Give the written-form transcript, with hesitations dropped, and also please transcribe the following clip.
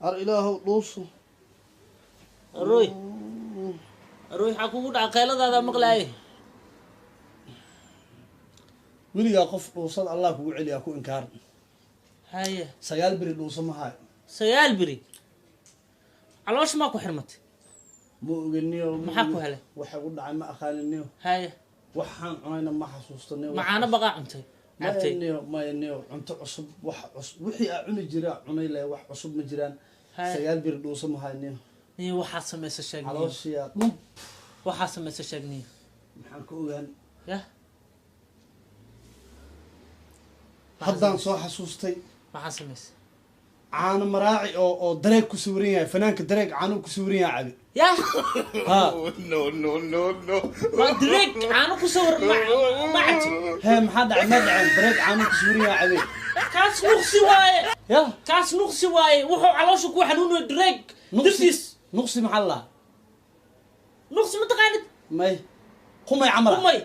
ar ilaahow dhuuso روي حكوا عقيلة هذا مقلاي weligaa qof dhuusad allah kugu celiyaa ku inkaar هاي sagaal beri dhuuso ma hayo سيال بري علاش ماكو حرمت ma ogeniyo maxaa ku helay waxa u dhacay ma aqaaniniyo هاي waxaan cunayna ma xasuustaniyo معانا بقى عمتي عبتي ma yaniyo cunto cusub wax cusub wixii aan cuni jiray cunay leh wax cusub ma jiraan sagaal beri dhuuso ma hayniyo إيه وحاسة ما يسشجني calooshiya dhub وحاسة ما يسشجني maxaan ka ogaan يا haddaan soo xasuustay وحاسة ما يس caano maraaci oo dareeg ku sawiran yahay fanaanka dareeg caano ku sawiran yahay cabi يا ha no. ما دريك أنا كسر ما عتي hee maxaa dhacay ma dhaceen dareeg caano ku sawiran yahay cabi كاس نقصي واي ya كاس نقصي واي وحو علاش كو حنون دريك درتيس nuqsi maxaa la نقصي متقاعد may qumay camala أمي